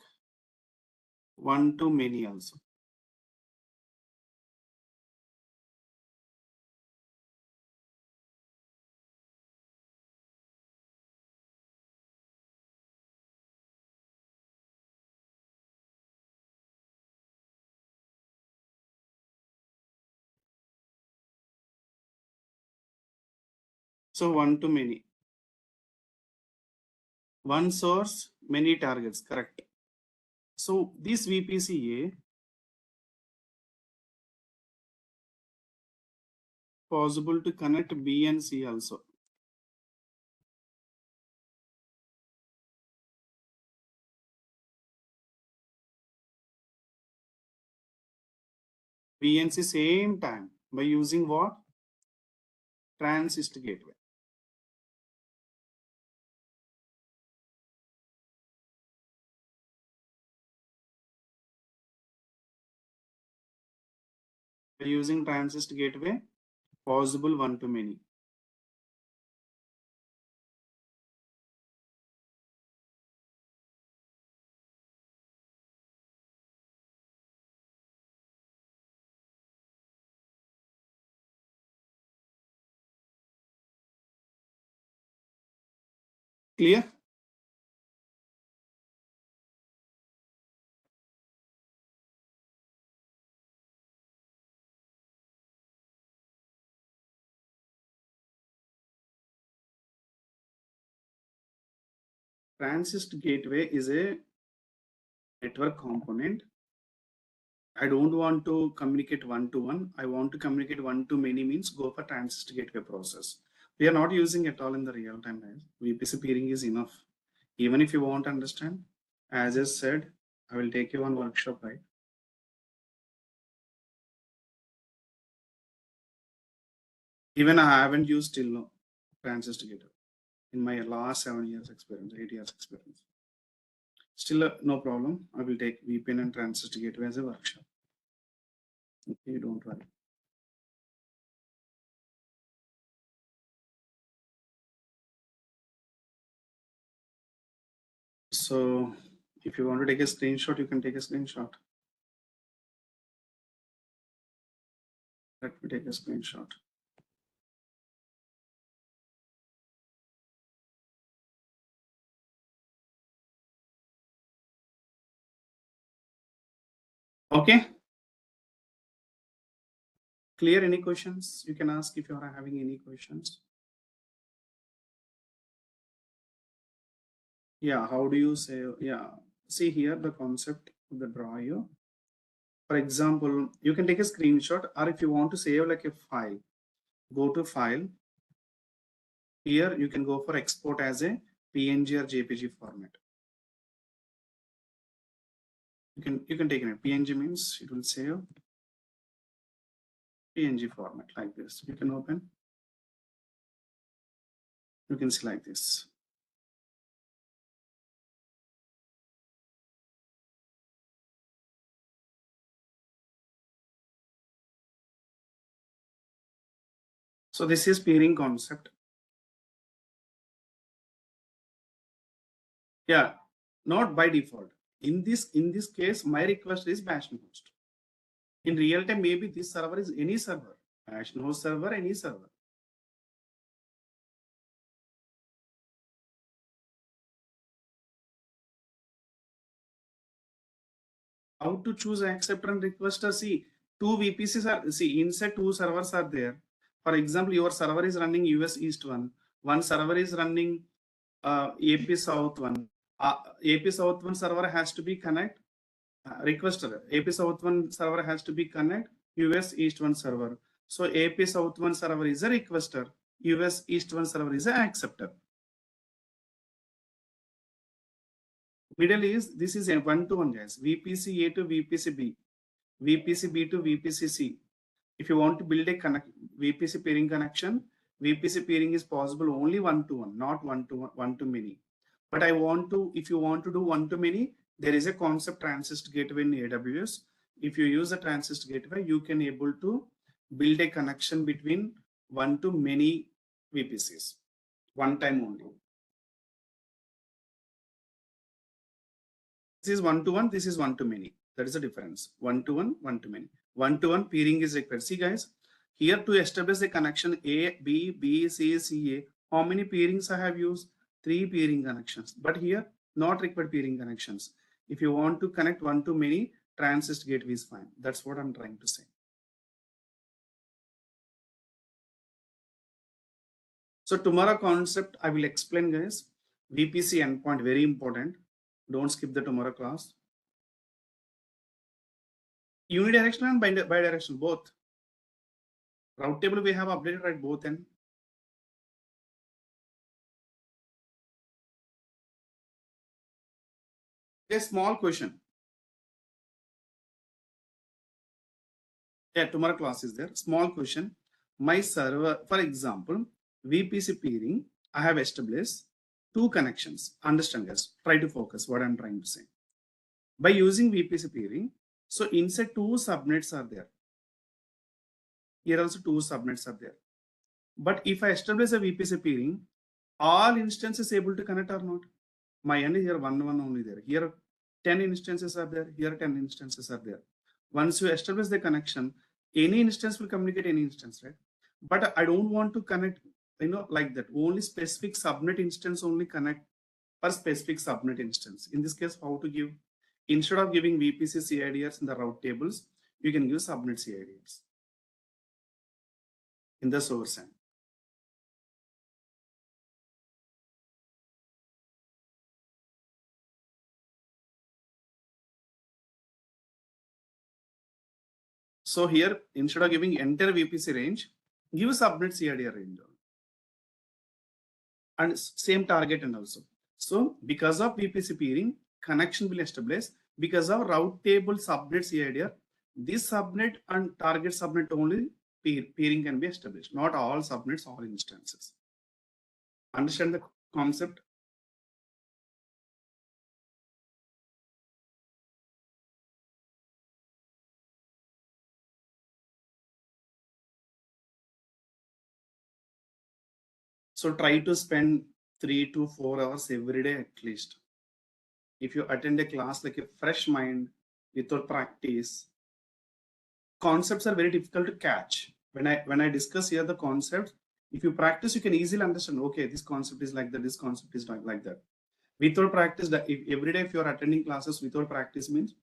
one to many also. So one to many. One source, many targets, correct. So this VPCA possible to connect B and C also. B and C same time by using what? Transist gateway. By using transist gateway, possible one to many. Clear? Transist gateway is a network component. I don't want to communicate one-to-one. I want to communicate one-to-many means go for transist gateway process. We are not using at all in the real time. VPC peering is enough. Even if you want to understand, as I said, I will take you on workshop, right? Even I haven't used till now transist gateway in my last 7 years experience, 8 years experience. Still, no problem. I will take VPN and transist gateway as a workshop. Okay, don't worry. So if you want to take a screenshot, you can take a screenshot. Let me take a screenshot. Okay. Clear? Any questions? You can ask if you are having any questions. Yeah, how do you say? Yeah, see here the concept of the draw here. For example, you can take a screenshot, or if you want to save like a file, go to file. Here you can go for export as a PNG or JPG format. You can take it. PNG means it will save PNG format like this. You can open. You can see like this. So this is peering concept. Yeah, not by default. In this case, my request is Bastion host. In real time, maybe this server is any server, Bastion host server, any server. How to choose acceptor and requester? See, two VPCs are, see, inside two servers are there. For example, your server is running US East one server is running AP South one. AP South one server has to be connect. Requester, AP South one server has to be connect US East one server. So AP South one server is a requester. US East one server is an acceptor. Middle is, this is a one-to-one, guys. VPC A to VPC B, VPC B to VPC C. If you want to build a VPC peering connection, VPC peering is possible only one-to-one, not one-to-many. But if you want to do one-to-many, there is a concept transist gateway in AWS. If you use a transist gateway, you can able to build a connection between one-to-many VPCs, one time only. This is one-to-one, this is one-to-many. That is the difference. One-to-one, one-to-many. One-to-one peering is required. See guys, here to establish a connection A, B, B, C, C, A, how many peerings I have used? 3 peering connections. But here, not required peering connections. If you want to connect one-to-many, transist gateway is fine. That's what I'm trying to say. So tomorrow concept I will explain, guys. VPC endpoint, very important. Don't skip the tomorrow class. Unidirectional and bidirectional, both. Route table we have updated, right? Both and a small question. Yeah, tomorrow class is there. Small question. My server, for example, VPC peering, I have established 2 connections. Understand, guys. Try to focus what I'm trying to say. By using VPC peering, so inside 2 subnets are there. Here also 2 subnets are there. But if I establish a VPC peering, all instances able to connect or not? My end here one only there. Here 10 instances are there. Here 10 instances are there. Once you establish the connection, any instance will communicate any instance, right? But I don't want to connect, like that. Only specific subnet instance only connect per specific subnet instance. In this case, how to give? Instead of giving VPC CIDRs in the route tables, you can use subnet CIDRs in the source end. So here, instead of giving entire VPC range, give subnet CIDR range. And same target and also. So because of VPC peering, connection will establish. Because of route table subnet CIDR, this subnet and target subnet only peering can be established. Not all subnets, all instances. Understand the concept? So try to spend 3 to 4 hours every day at least. If you attend a class like a fresh mind without practice, concepts are very difficult to catch. When I discuss here the concepts, if you practice, you can easily understand. Okay, this concept is like that. This concept is like that. Without practice, that every day if you are attending classes without practice means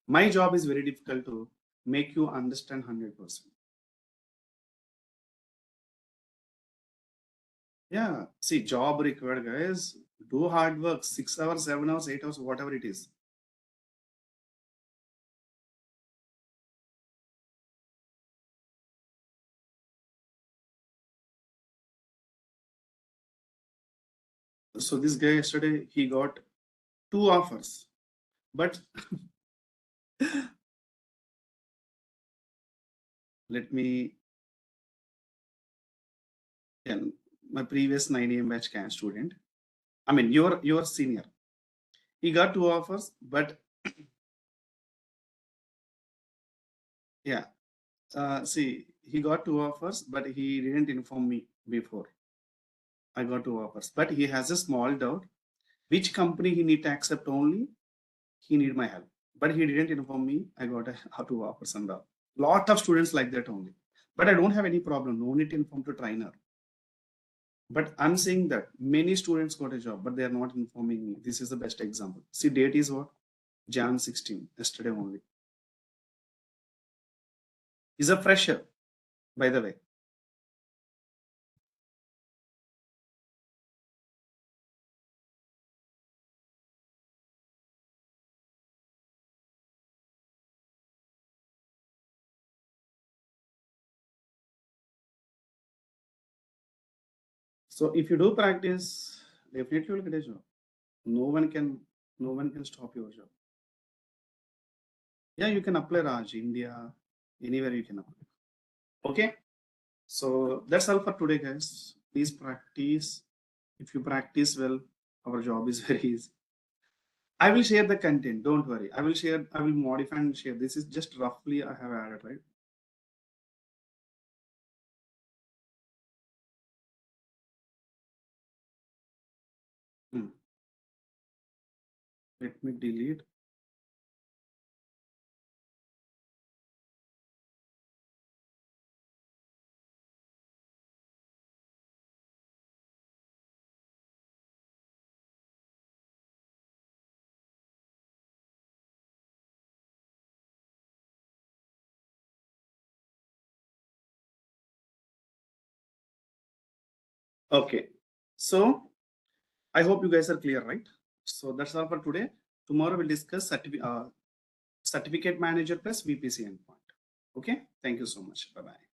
my job is very difficult to make you understand 100%. Yeah, see, job required, guys. Do hard work, 6 hours, 7 hours, 8 hours, whatever it is. So this guy yesterday he got 2 offers, but Let me tell my previous 9 AM batch CAN student. I mean, your senior. He got 2 offers, but yeah, see, he got 2 offers, but he didn't inform me before. I got 2 offers, but he has a small doubt which company he need to accept only. He need my help, but he didn't inform me. I got a 2 offers and all. Lot of students like that only, but I don't have any problem. No need to inform to trainer. But I'm saying that many students got a job, but they are not informing me. This is the best example. See, date is what? Jan 16, yesterday only. He's a fresher, by the way. So if you do practice, definitely you'll get a job. No one can, no one can stop your job. Yeah, you can apply Raj, India, anywhere you can apply. Okay. So that's all for today, guys. Please practice. If you practice well, our job is very easy. I will share the content. Don't worry. I will share. I will modify and share. This is just roughly I have added, right? Hmm. Let me delete. Okay. So I hope you guys are clear, right? So that's all for today. Tomorrow we'll discuss certificate manager plus VPC endpoint. Okay. Thank you so much. Bye bye.